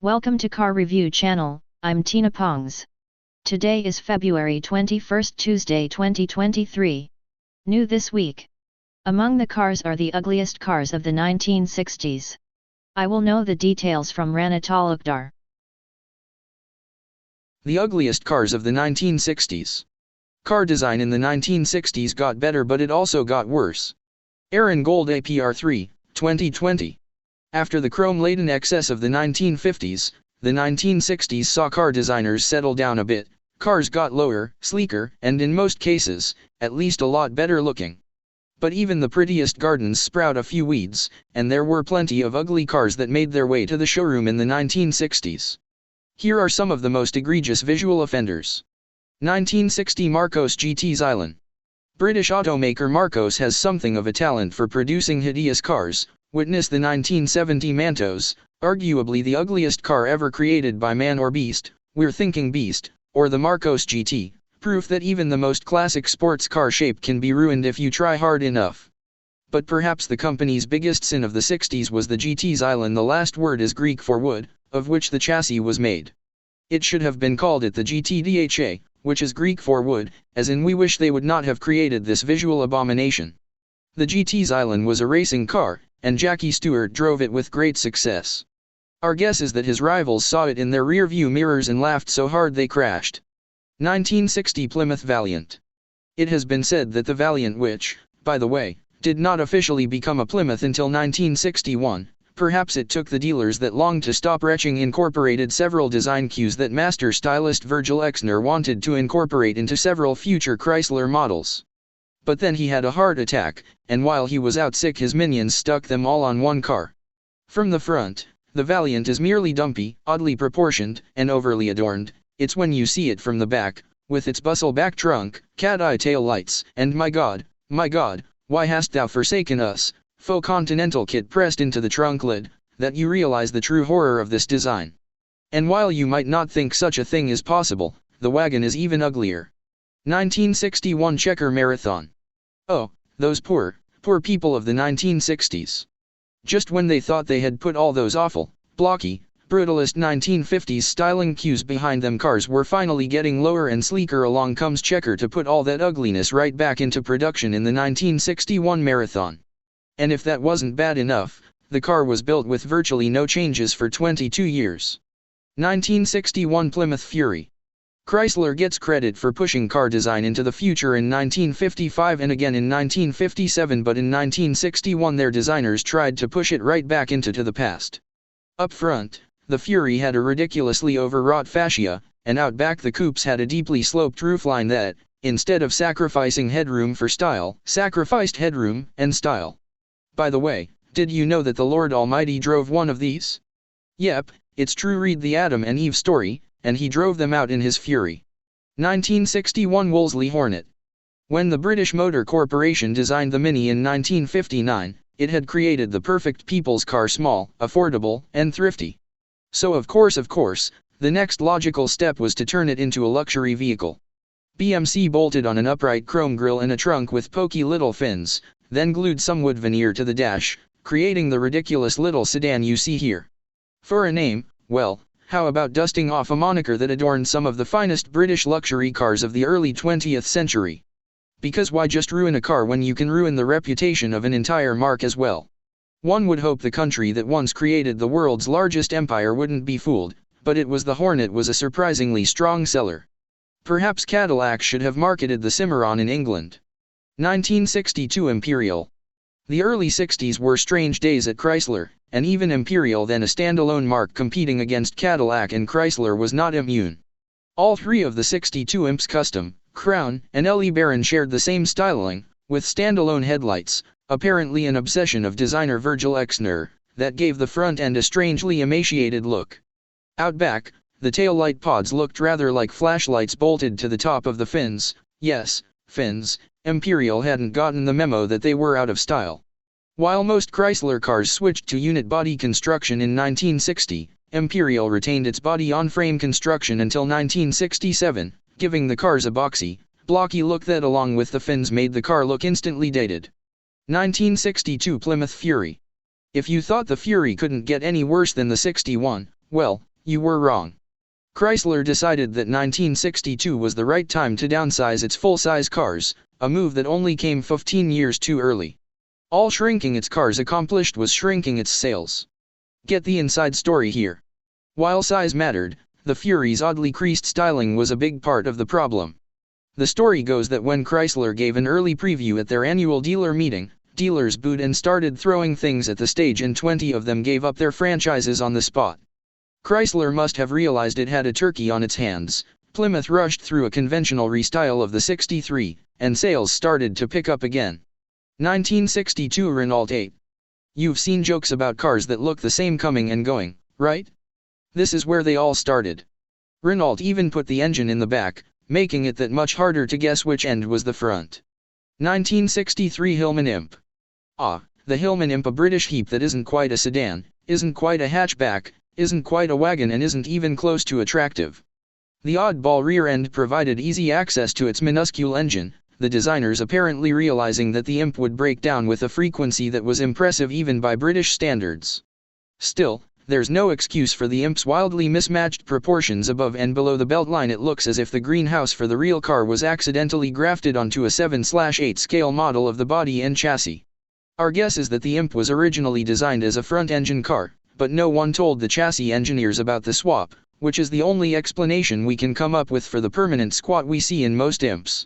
Welcome to Car Review Channel, I'm Tina Pongs. Today is February 21, Tuesday 2023. New this week. Among the cars are the ugliest cars of the 1960s. I will know the details from Rana Talukdar. The ugliest cars of the 1960s. Car design in the 1960s got better, but it also got worse. Aaron Gold APR3, 2020. After the chrome-laden excess of the 1950s, the 1960s saw car designers settle down a bit. Cars got lower, sleeker, and in most cases, at least a lot better looking. But even the prettiest gardens sprout a few weeds, and there were plenty of ugly cars that made their way to the showroom in the 1960s. Here are some of the most egregious visual offenders. 1960 Marcos GT Xylon. British automaker Marcos has something of a talent for producing hideous cars. Witness the 1970 Mantos, arguably the ugliest car ever created by man or beast, we're thinking beast, or the Marcos GT, proof that even the most classic sports car shape can be ruined if you try hard enough. But perhaps the company's biggest sin of the 60s was the GT Xylon. The last word is Greek for wood, of which the chassis was made. It should have been called the GTDHA, which is Greek for wood, as in we wish they would not have created this visual abomination. The GT Xylon was a racing car, and Jackie Stewart drove it with great success. Our guess is that his rivals saw it in their rear-view mirrors and laughed so hard they crashed. 1960 Plymouth Valiant. It has been said that the Valiant, which, by the way, did not officially become a Plymouth until 1961, perhaps it took the dealers that long to stop retching, incorporated several design cues that master stylist Virgil Exner wanted to incorporate into several future Chrysler models. But then he had a heart attack, and while he was out sick his minions stuck them all on one car. From the front, the Valiant is merely dumpy, oddly proportioned, and overly adorned. It's when you see it from the back, with its bustle back trunk, cat-eye tail lights, and my God, why hast thou forsaken us, faux Continental kit pressed into the trunk lid, that you realize the true horror of this design. And while you might not think such a thing is possible, the wagon is even uglier. 1961 Checker Marathon. Oh, those poor people of the 1960s. Just when they thought they had put all those awful, blocky, brutalist 1950s styling cues behind them, cars were finally getting lower and sleeker. Along comes Checker to put all that ugliness right back into production in the 1961 Marathon. And if that wasn't bad enough, the car was built with virtually no changes for 22 years. 1961 Plymouth Fury. Chrysler gets credit for pushing car design into the future in 1955 and again in 1957, but in 1961 their designers tried to push it right back into the past. Up front, the Fury had a ridiculously overwrought fascia, and out back the coupes had a deeply sloped roofline that, instead of sacrificing headroom for style, sacrificed headroom and style. By the way, did you know that the Lord Almighty drove one of these? Yep, it's true, read the Adam and Eve story, and he drove them out in his Fury. 1961 Wolseley Hornet. When the British Motor Corporation designed the Mini in 1959, it had created the perfect people's car: small, affordable, and thrifty. So of course, the next logical step was to turn it into a luxury vehicle. BMC bolted on an upright chrome grille and a trunk with pokey little fins, then glued some wood veneer to the dash, creating the ridiculous little sedan you see here. For a name, well, how about dusting off a moniker that adorned some of the finest British luxury cars of the early 20th century? Because why just ruin a car when you can ruin the reputation of an entire marque as well? One would hope the country that once created the world's largest empire wouldn't be fooled, but it was. The Hornet was a surprisingly strong seller. Perhaps Cadillac should have marketed the Cimarron in England. 1962 Imperial. The early 60s were strange days at Chrysler, and even Imperial, then a standalone marque competing against Cadillac and Chrysler, was not immune. All three of the 62 Imps Custom, Crown, and LE Baron shared the same styling, with standalone headlights, apparently an obsession of designer Virgil Exner, that gave the front end a strangely emaciated look. Out back, the tail light pods looked rather like flashlights bolted to the top of the fins. Yes, fins. Imperial hadn't gotten the memo that they were out of style. While most Chrysler cars switched to unit body construction in 1960, Imperial retained its body-on-frame construction until 1967, giving the cars a boxy, blocky look that, along with the fins, made the car look instantly dated. 1962 Plymouth Fury. If you thought the Fury couldn't get any worse than the 61, well, You were wrong. Chrysler decided that 1962 was the right time to downsize its full-size cars, a move that only came 15 years too early. All shrinking its cars accomplished was shrinking its sales. Get the inside story here. While size mattered, the Fury's oddly creased styling was a big part of the problem. The story goes that when Chrysler gave an early preview at their annual dealer meeting, dealers booed and started throwing things at the stage, and 20 of them gave up their franchises on the spot. Chrysler must have realized it had a turkey on its hands. Plymouth rushed through a conventional restyle of the 63, and sales started to pick up again. 1962 Renault 8. You've seen jokes about cars that look the same coming and going, right? This is where they all started. Renault even put the engine in the back, making it that much harder to guess which end was the front. 1963 Hillman Imp. The Hillman Imp, a British heap that isn't quite a sedan, isn't quite a hatchback, isn't quite a wagon, and isn't even close to attractive. The oddball rear end provided easy access to its minuscule engine, the designers apparently realizing that the Imp would break down with a frequency that was impressive even by British standards. Still, there's no excuse for the Imp's wildly mismatched proportions above and below the beltline. It looks as if the greenhouse for the real car was accidentally grafted onto a 7/8 scale model of the body and chassis. Our guess is that the Imp was originally designed as a front-engine car, but no one told the chassis engineers about the swap, which is the only explanation we can come up with for the permanent squat we see in most Imps.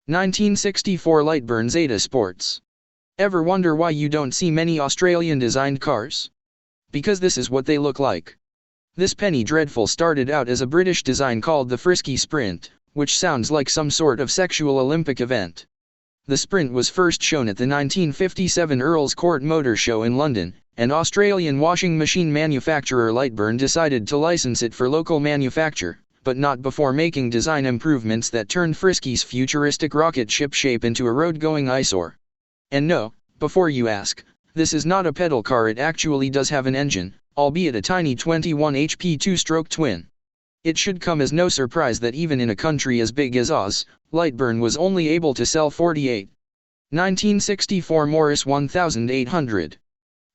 1964 Lightburn Zeta Sports. Ever wonder why you don't see many Australian-designed cars? Because this is what they look like. This penny dreadful started out as a British design called the Frisky Sprint, which sounds like some sort of sexual Olympic event. The Sprint was first shown at the 1957 Earl's Court Motor Show in London, and Australian washing machine manufacturer Lightburn decided to license it for local manufacture, but not before making design improvements that turned Frisky's futuristic rocket ship shape into a road-going eyesore. And no, before you ask, this is not a pedal car. It actually does have an engine, albeit a tiny 21 HP two-stroke twin. It should come as no surprise that even in a country as big as Oz, Lightburn was only able to sell 48. 1964 Morris 1800.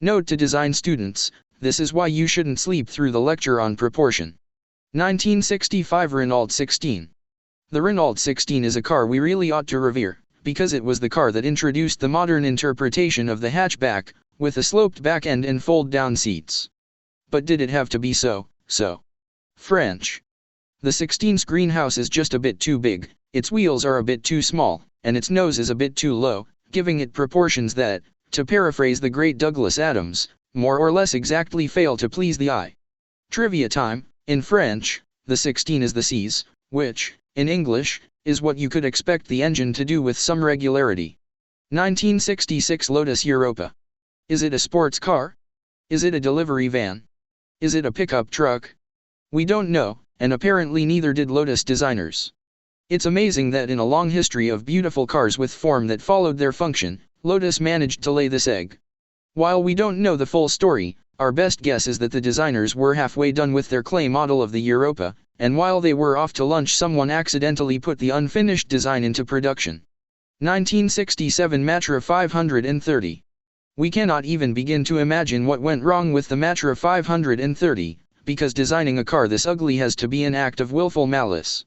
Note to design students, this is why you shouldn't sleep through the lecture on proportion. 1965 Renault 16. The Renault 16 is a car we really ought to revere, because it was the car that introduced the modern interpretation of the hatchback, with a sloped back end and fold-down seats. But did it have to be so French? The 16's greenhouse is just a bit too big, its wheels are a bit too small, and its nose is a bit too low, giving it proportions that, to paraphrase the great Douglas Adams, more or less exactly fail to please the eye. Trivia time: in French, the 16 is the C's, which, in English, is what you could expect the engine to do with some regularity. 1966 Lotus Europa. Is it a sports car? Is it a delivery van? Is it a pickup truck? We don't know, and apparently neither did Lotus designers. It's amazing that in a long history of beautiful cars with form that followed their function, Lotus managed to lay this egg. While we don't know the full story, our best guess is that the designers were halfway done with their clay model of the Europa, and while they were off to lunch someone accidentally put the unfinished design into production. 1967 Matra 530. We cannot even begin to imagine what went wrong with the Matra 530, because designing a car this ugly has to be an act of willful malice.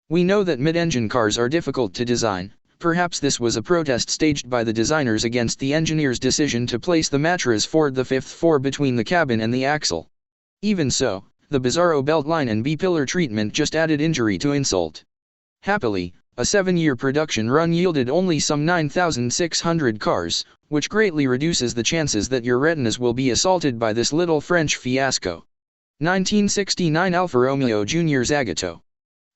We know that mid-engine cars are difficult to design. Perhaps this was a protest staged by the designers against the engineers' decision to place the Matra's Ford the fifth floor between the cabin and the axle. Even so, the bizarro beltline and B-pillar treatment just added injury to insult. Happily, a 7-year production run yielded only some 9,600 cars, which greatly reduces the chances that your retinas will be assaulted by this little French fiasco. 1969 Alfa Romeo Junior Zagato.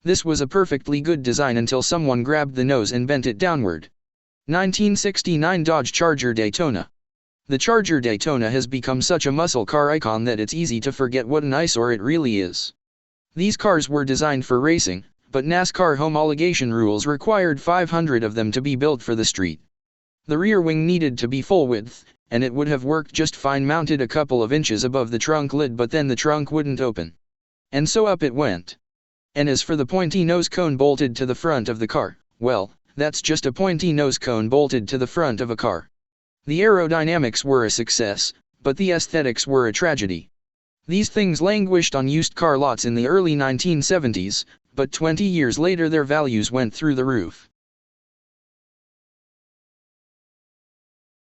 This was a perfectly good design until someone grabbed the nose and bent it downward. 1969 Dodge Charger Daytona. The Charger Daytona has become such a muscle car icon that it's easy to forget what an eyesore it really is. These cars were designed for racing, but NASCAR homologation rules required 500 of them to be built for the street. The rear wing needed to be full width, and it would have worked just fine mounted a couple of inches above the trunk lid, but then the trunk wouldn't open. And so up it went. And as for the pointy nose cone bolted to the front of the car, well, that's just a pointy nose cone bolted to the front of a car. The aerodynamics were a success, but the aesthetics were a tragedy. These things languished on used car lots in the early 1970s, but 20 years later their values went through the roof.